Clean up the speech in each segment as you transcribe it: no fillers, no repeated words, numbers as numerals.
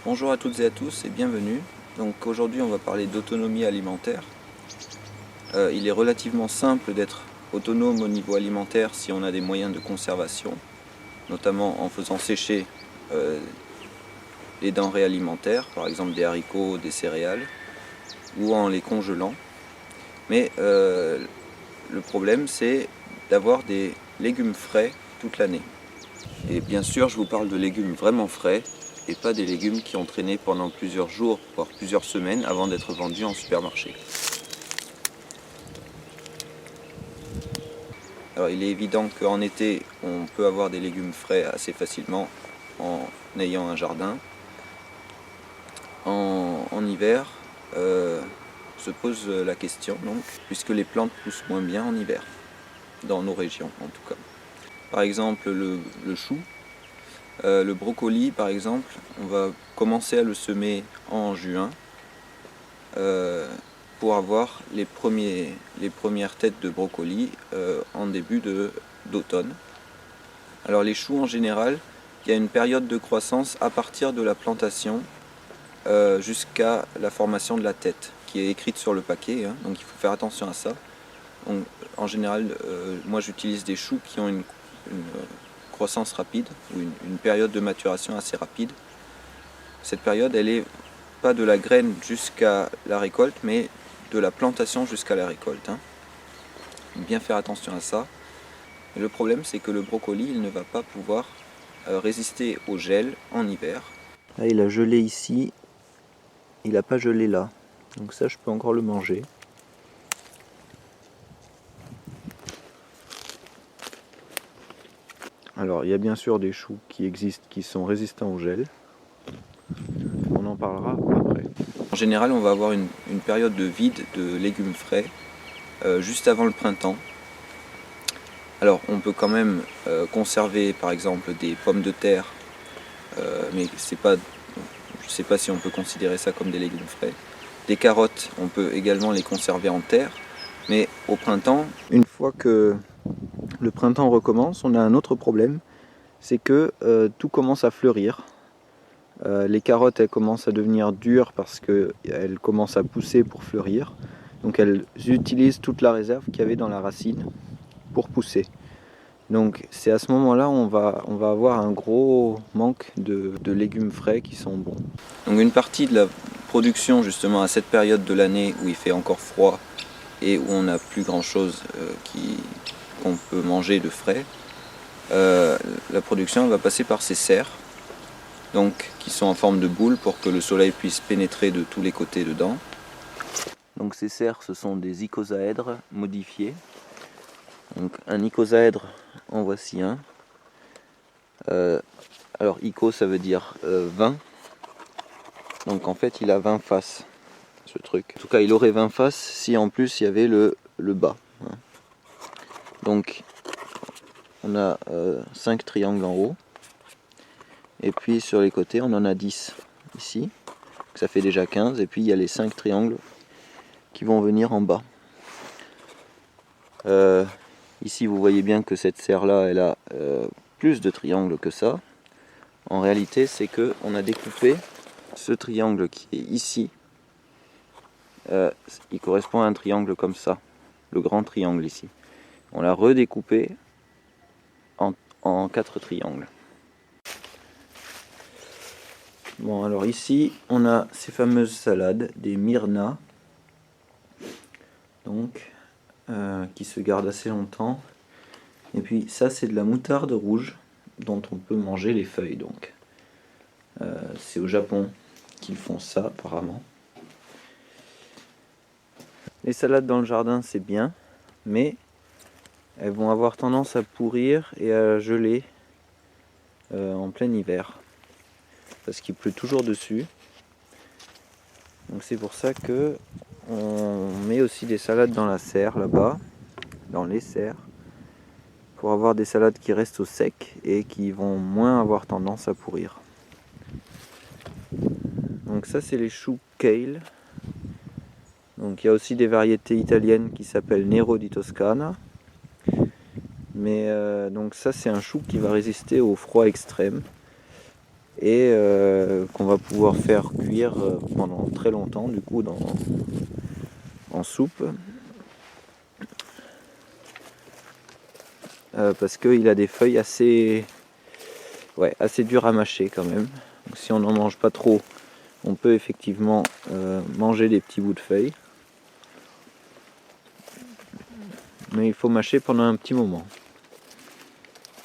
Bonjour à toutes et à tous et bienvenue. Donc aujourd'hui on va parler d'autonomie alimentaire. Il est relativement simple d'être autonome au niveau alimentaire si on a des moyens de conservation, notamment en faisant sécher les denrées alimentaires, par exemple des haricots, des céréales, ou en les congelant. Mais le problème c'est d'avoir des légumes frais toute l'année. Et bien sûr je vous parle de légumes vraiment frais, et pas des légumes qui ont traîné pendant plusieurs jours, voire plusieurs semaines avant d'être vendus en supermarché. Alors il est évident qu'en été, on peut avoir des légumes frais assez facilement en ayant un jardin. En hiver, se pose la question donc, puisque les plantes poussent moins bien en hiver, dans nos régions en tout cas. Par exemple le chou, le brocoli par exemple, on va commencer à le semer en juin pour avoir les premières têtes de brocoli en début d'automne. Alors les choux en général, il y a une période de croissance à partir de la plantation jusqu'à la formation de la tête, qui est écrite sur le paquet, hein, donc il faut faire attention à ça. Donc, en général, moi j'utilise des choux qui ont une croissance rapide, ou une période de maturation assez rapide. Cette période, elle est pas de la graine jusqu'à la récolte, mais de la plantation jusqu'à la récolte. Hein. Bien faire attention à ça. Et le problème, c'est que le brocoli, il ne va pas pouvoir résister au gel en hiver. Là, il a gelé ici, il n'a pas gelé là. Donc ça, je peux encore le manger. Alors, il y a bien sûr des choux qui existent, qui sont résistants au gel. On en parlera après. En général, on va avoir une période de vide de légumes frais juste avant le printemps. Alors, on peut quand même conserver, par exemple, des pommes de terre, mais je ne sais pas si on peut considérer ça comme des légumes frais. Des carottes, on peut également les conserver en terre, mais au printemps, une fois que le printemps recommence, on a un autre problème, c'est que tout commence à fleurir. Les carottes, elles commencent à devenir dures parce qu'elles commencent à pousser pour fleurir. Donc elles utilisent toute la réserve qu'il y avait dans la racine pour pousser. Donc c'est à ce moment-là on va avoir un gros manque de légumes frais qui sont bons. Donc une partie de la production justement à cette période de l'année où il fait encore froid et où on n'a plus grand chose qu'on peut manger de frais, la production va passer par ces serres, donc qui sont en forme de boule pour que le soleil puisse pénétrer de tous les côtés dedans. Donc ces serres, ce sont des icosaèdres modifiés. Donc un icosaèdre, en voici un. Alors ico, ça veut dire 20. Donc en fait il a 20 faces, ce truc. En tout cas il aurait 20 faces si en plus il y avait le bas. Donc on a 5 triangles en haut. Et puis sur les côtés on en a 10 ici. Ça fait déjà 15. Et puis il y a les 5 triangles qui vont venir en bas. Ici vous voyez bien que cette serre là elle a plus de triangles que ça. En réalité c'est que on a découpé ce triangle qui est ici. Il correspond à un triangle comme ça, le grand triangle ici. On l'a redécoupé en 4 triangles. Bon alors ici on a ces fameuses salades, des Myrna, donc qui se gardent assez longtemps. Et puis ça c'est de la moutarde rouge dont on peut manger les feuilles. Donc c'est au Japon qu'ils font ça apparemment. Les salades dans le jardin c'est bien, mais elles vont avoir tendance à pourrir et à geler en plein hiver, parce qu'il pleut toujours dessus. Donc c'est pour ça que on met aussi des salades dans la serre là-bas, dans les serres, pour avoir des salades qui restent au sec et qui vont moins avoir tendance à pourrir. Donc ça c'est les choux kale. Donc il y a aussi des variétés italiennes qui s'appellent Nero di Toscana. Mais donc ça c'est un chou qui va résister au froid extrême. et qu'on va pouvoir faire cuire pendant très longtemps du coup en soupe. Parce qu'il a des feuilles assez dures à mâcher quand même. Donc, si on n'en mange pas trop, on peut effectivement manger des petits bouts de feuilles. Mais il faut mâcher pendant un petit moment.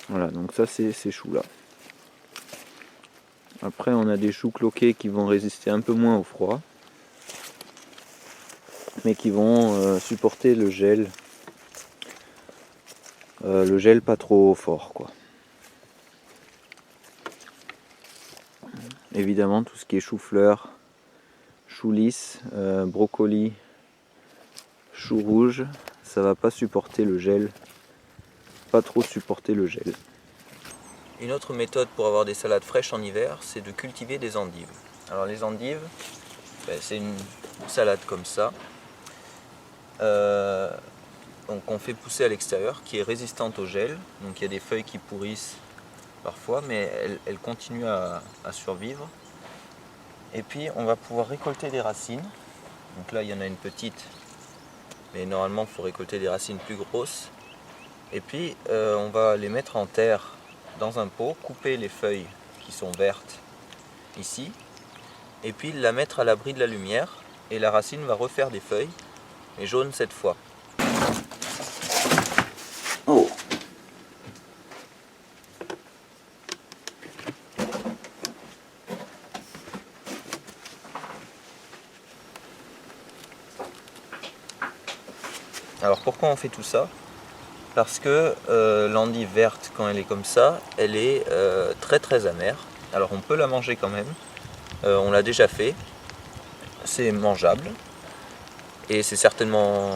Voilà, donc ça c'est ces choux-là. Après on a des choux cloqués qui vont résister un peu moins au froid, mais qui vont supporter le gel pas trop fort, quoi. Évidemment tout ce qui est chou-fleur, chou lisse, brocoli, chou rouge, ça va pas supporter le gel, pas trop supporter le gel. Une autre méthode pour avoir des salades fraîches en hiver, c'est de cultiver des endives. Alors les endives, c'est une salade comme ça, donc on fait pousser à l'extérieur, qui est résistante au gel. Donc il y a des feuilles qui pourrissent parfois, mais elles continuent à survivre. Et puis on va pouvoir récolter des racines. Donc là il y en a une petite, mais normalement il faut récolter des racines plus grosses. Et puis on va les mettre en terre dans un pot, couper les feuilles qui sont vertes ici, et puis la mettre à l'abri de la lumière, et la racine va refaire des feuilles, mais jaunes cette fois. Oh. Alors pourquoi on fait tout ça? Parce que l'endive verte, quand elle est comme ça, elle est très très amère. Alors on peut la manger quand même, on l'a déjà fait, c'est mangeable, et c'est certainement,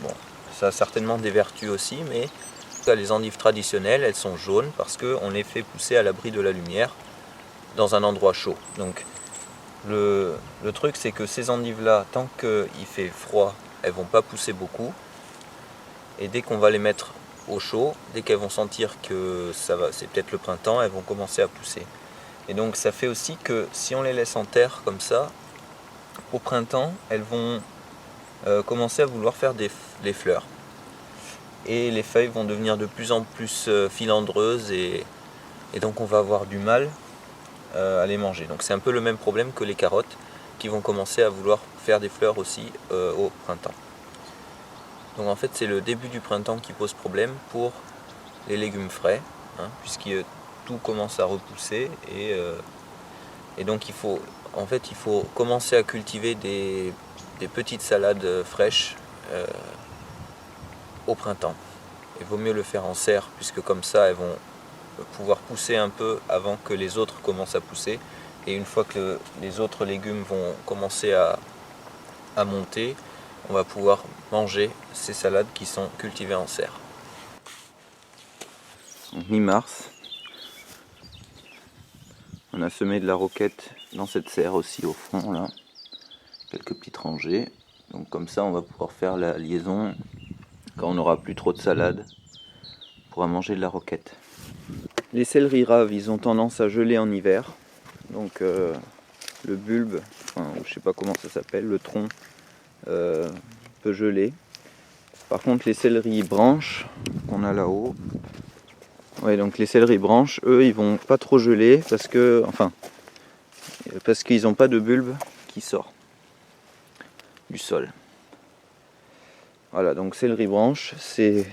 bon, ça a certainement des vertus aussi, mais les endives traditionnelles, elles sont jaunes parce qu'on les fait pousser à l'abri de la lumière dans un endroit chaud. Donc le truc c'est que ces endives là, tant qu'il fait froid, elles vont pas pousser beaucoup. Et dès qu'on va les mettre au chaud, dès qu'elles vont sentir que ça va, c'est peut-être le printemps, elles vont commencer à pousser. Et donc ça fait aussi que si on les laisse en terre comme ça, au printemps, elles vont commencer à vouloir faire les fleurs. Et les feuilles vont devenir de plus en plus filandreuses et donc on va avoir du mal à les manger. Donc c'est un peu le même problème que les carottes qui vont commencer à vouloir faire des fleurs aussi au printemps. Donc en fait c'est le début du printemps qui pose problème pour les légumes frais, hein, puisque tout commence à repousser et donc il faut commencer à cultiver des petites salades fraîches au printemps. Il vaut mieux le faire en serre, puisque comme ça elles vont pouvoir pousser un peu avant que les autres commencent à pousser, et une fois que les autres légumes vont commencer à monter, on va pouvoir manger ces salades qui sont cultivées en serre. Mi-mars, on a semé de la roquette dans cette serre aussi au fond là, quelques petites rangées. Donc comme ça on va pouvoir faire la liaison quand on n'aura plus trop de salade, on pourra manger de la roquette. Les céleris raves, ils ont tendance à geler en hiver, donc le bulbe, enfin, je sais pas comment ça s'appelle, le tronc peut geler. Par contre les céleris branches qu'on a là-haut, ouais, donc les céleris branches, eux ils vont pas trop geler parce qu'ils n'ont pas de bulbe qui sort du sol. Voilà, donc céleri branche, c'est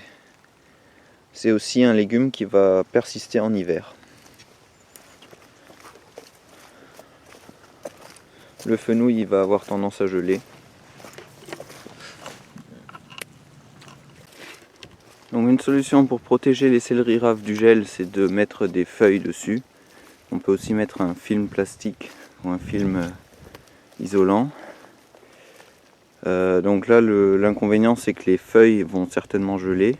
aussi un légume qui va persister en hiver. Le fenouil il va avoir tendance à geler. Donc une solution pour protéger les céleris raves du gel, c'est de mettre des feuilles dessus. On peut aussi mettre un film plastique ou un film isolant. Donc là l'inconvénient c'est que les feuilles vont certainement geler,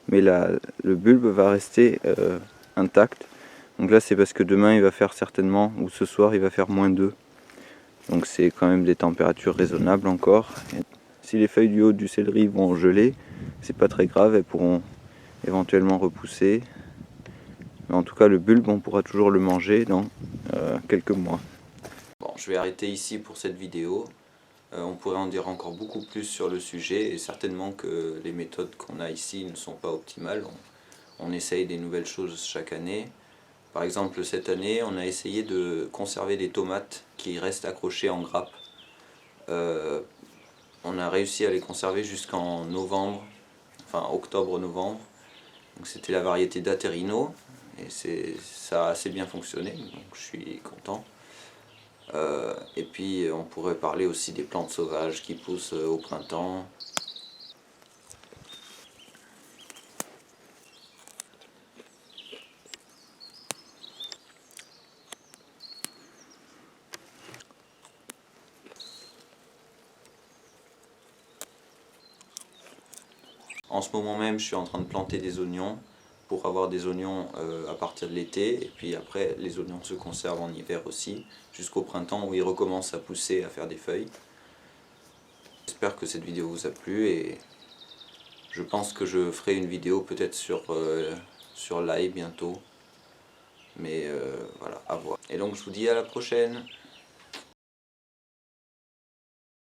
mais le bulbe va rester intact. Donc là c'est parce que demain il va faire certainement, ou ce soir il va faire -2. Donc c'est quand même des températures raisonnables encore. Et si les feuilles du haut du céleri vont geler, c'est pas très grave, elles pourront éventuellement repousser. Mais en tout cas le bulbe on pourra toujours le manger dans quelques mois. Bon, je vais arrêter ici pour cette vidéo. On pourrait en dire encore beaucoup plus sur le sujet et certainement que les méthodes qu'on a ici ne sont pas optimales. On essaye des nouvelles choses chaque année. Par exemple cette année on a essayé de conserver des tomates qui restent accrochées en grappe. On a réussi à les conserver jusqu'en novembre, enfin octobre-novembre. Donc c'était la variété d'Aterino et ça a assez bien fonctionné, donc je suis content. Et puis on pourrait parler aussi des plantes sauvages qui poussent au printemps. En ce moment même, je suis en train de planter des oignons pour avoir des oignons à partir de l'été. Et puis après, les oignons se conservent en hiver aussi, jusqu'au printemps où ils recommencent à pousser, à faire des feuilles. J'espère que cette vidéo vous a plu et je pense que je ferai une vidéo peut-être sur l'ail bientôt. Mais voilà, à voir. Et donc je vous dis à la prochaine.